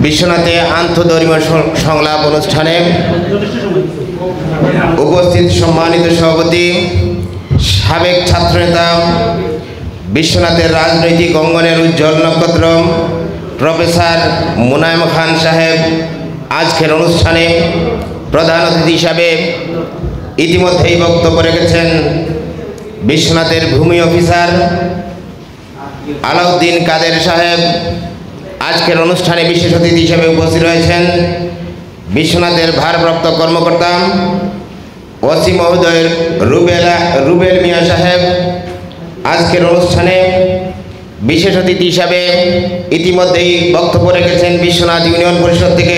বিশ্বনাথে আন্তঃধর্মীয় সংলাপ অনুষ্ঠানে উপস্থিত সম্মানিত সভাপতি, সাবেক ছাত্রনেতা, বিশ্বনাথের রাজনৈতিক অঙ্গনের উজ্জ্বল নক্ষত্র প্রফেসর মুনায়েম খান সাহেব আজকের অনুষ্ঠানে প্রধান অতিথি হিসাবে ইতিমধ্যেই বক্তব্য রেখেছেন। বিশ্বনাথের ভূমি অফিসার আলাউদ্দিন কাদের সাহেব আজকের অনুষ্ঠানে বিশেষ অতিথি হিসেবে উপস্থিত রয়েছেন। বিশ্বনাথের ভারপ্রাপ্ত কর্মকর্তা ওসি মহোদয় রুবেল মিয়া সাহেব আজকের অনুষ্ঠানে বিশেষ অতিথি হিসাবে ইতিমধ্যেই বক্তব্য রেখেছেন। বিশ্বনাথ ইউনিয়ন পরিষদ থেকে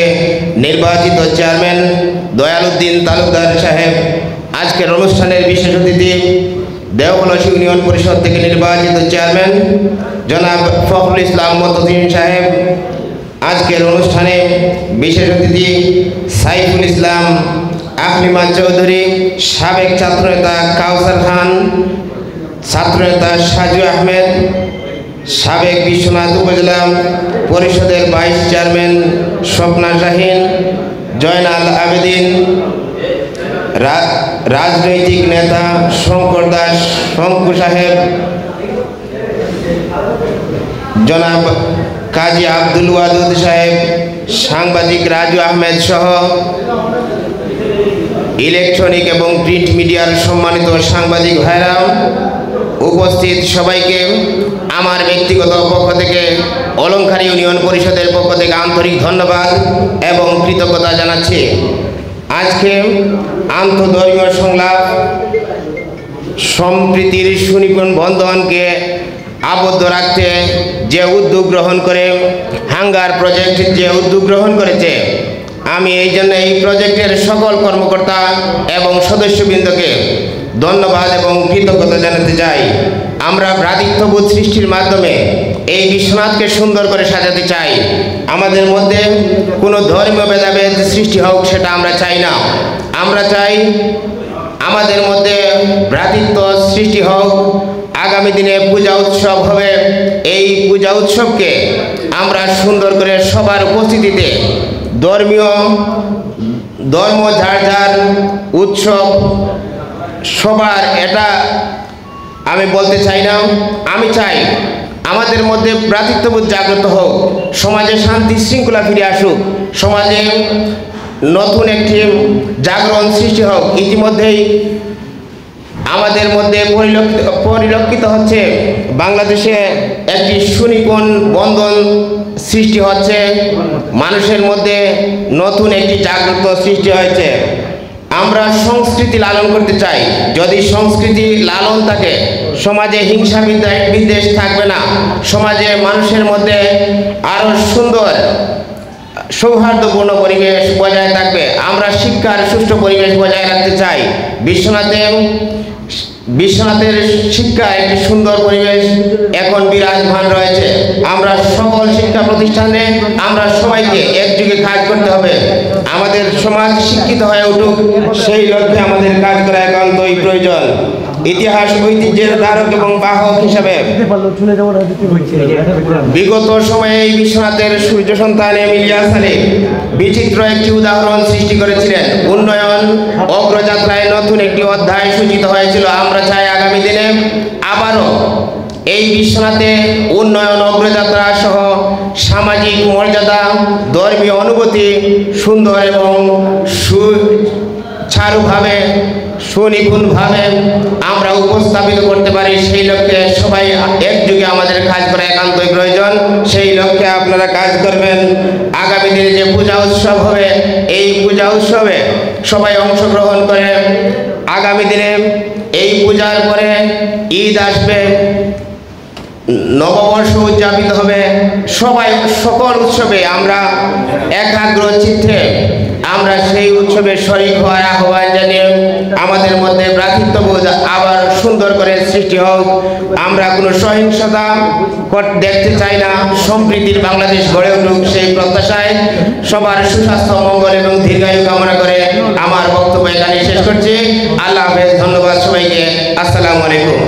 নির্বাচিত চেয়ারম্যান দয়ালউদ্দিন তালুকদার সাহেব আজকের অনুষ্ঠানের বিশেষ অতিথি। দেওবলস ইউনিয়ন পরিষদ থেকে নির্বাচিত চেয়ারম্যান জনাব ফখরুল ইসলাম মতসিম সাহেব আজকের অনুষ্ঠানে বিশেষ অতিথি। সাইফুল ইসলাম আকলিমা চৌধুরী, সাবেক ছাত্রনেতা কাউসার খান, ছাত্রনেতা সাজু আহমেদ, সাবেক বিশ্বনাথ উপজেলা পরিষদের ভাইস চেয়ারম্যান স্বপ্না শাহীন, জয়নাল আবেদিন, রাজনৈতিক নেতা শঙ্কর দাস শঙ্কু সাহেব, জনাব কাজী আব্দুল ওয়াদুদ সাহেব, সাংবাদিক রাজু আহমেদ সহ ইলেকট্রনিক এবং প্রিন্ট মিডিয়ার সম্মানিত সাংবাদিক ভাইরা, উপস্থিত সবাইকে আমার ব্যক্তিগত পক্ষ থেকে অলংখারী ইউনিয়ন পরিষদের পক্ষ থেকে আন্তরিক ধন্যবাদ এবং কৃতজ্ঞতা জানাচ্ছি। আজকে আন্তঃধর্মীয় সংলাপ সম্প্রীতির সুনিপুণ বন্ধনকে আবদ্ধ রাখতে যে উদ্যোগ গ্রহণ করে হাঙ্গার প্রজেক্ট যে উদ্যোগ গ্রহণ করেছে, আমি এই জন্য এই প্রজেক্টের সকল কর্মকর্তা এবং সদস্যবৃন্দকে ধন্যবাদ এবং কৃতজ্ঞতা জানাতে চাই। আমরা ভ্রাতৃত্ববোধ সৃষ্টির মাধ্যমে এই বিশ্বনাথকে সুন্দর করে সাজাতে চাই। আমাদের মধ্যে কোনো ধর্মীয় ভেদাভেদ সৃষ্টি হোক সেটা আমরা চাই না। আমরা চাই আমাদের মধ্যে ভ্রাতৃত্ব সৃষ্টি হোক। আগামী দিনে পূজা উৎসব হবে, এই পূজা উৎসবকে আমরা সুন্দর করে সবার উপস্থিতিতে ধর্ম যার যার উৎসব সবার, এটা আমি বলতে চাই না। আমি চাই আমাদের মধ্যে ভ্রাতৃত্ববোধ জাগ্রত হোক, সমাজে শান্তি শৃঙ্খলা ফিরে আসুক, সমাজে নতুন একটি জাগরণ সৃষ্টি হোক। ইতিমধ্যেই আমাদের মধ্যে পরিলক্ষিত হচ্ছে বাংলাদেশে একটি সুনিপুণ বন্ধন সৃষ্টি হচ্ছে, মানুষের মধ্যে নতুন একটি জাগ্রত সৃষ্টি হয়েছে। আমরা সংস্কৃতি লালন করতে চাই। যদি সংস্কৃতি লালন থাকে, সমাজে হিংসা বিদ্বেষ থাকবে না, সমাজে মানুষের মধ্যে আরো সুন্দর সৌহার্দ্যপূর্ণ পরিবেশ বজায় থাকবে। আমরা শিক্ষার সুষ্ঠু পরিবেশ বজায় রাখতে চাই। বিশ্বনাথের শিক্ষা একটি সুন্দর পরিবেশ এখন বিরাজমান রয়েছে। আমরা সকল শিক্ষা প্রতিষ্ঠানে আমরা সবাইকে একযোগে কাজ করতে হবে। আমাদের সমাজ শিক্ষিত হয়ে উঠুক, সেই লক্ষ্যে আমাদের কাজ করা একান্তই প্রয়োজন। ইতিহাস ঐতিহ্যের ধারক এবং বাহক হিসাবে বিগত সময়ে এই বিশ্বনাথের সূর্য সন্তান এমিলিয়া সালেহ বিচিত্র একটি উদাহরণ সৃষ্টি করেছিলেন। উন্নয়ন অগ্রযাত্রায় নতুন একটি অধ্যায় সূচিত হয়েছিল। আমরা চাই আগামী দিনে আবারও এই বিশ্বনাথে উন্নয়ন অগ্রযাত্রা সহ সামাজিক মর্যাদা, ধর্মীয় অনুভূতি সুন্দর এবং সুচারুভাবে সুনিপুণভাবে আমরা উপস্থাপিত করতে পারি। সেই লক্ষ্যে সবাই একযোগে আমাদের কাজ করা একান্তই প্রয়োজন। সেই লক্ষ্যে আপনারা কাজ করবেন। আগামী দিনে যে পূজা উৎসব হবে, এই পূজা উৎসবে সবাই অংশগ্রহণ করে আগামী দিনে এই পূজার পরে ঈদ আসবে, নববর্ষ উদযাপিত হবে। সবাই সকল উৎসবে আমরা একাগ্র চিত্তে আমরা সেই উৎসবে শরীক হওয়ার আহ্বান জানিয়ে আমাদের মধ্যে ভ্রাতৃত্ববোধ আবার সুন্দর করে সৃষ্টি হোক। আমরা কোনো সহিংসতা দেখতে চাই না। সম্প্রীতির বাংলাদেশ গড়ে উঠুক, সেই প্রত্যাশায় সবার সুস্বাস্থ্য, মঙ্গল এবং দীর্ঘায়ু কামনা করে আমার বক্তব্য এখানে শেষ করছি। আল্লাহ হাফেজ। ধন্যবাদ সবাইকে। আসসালামু আলাইকুম।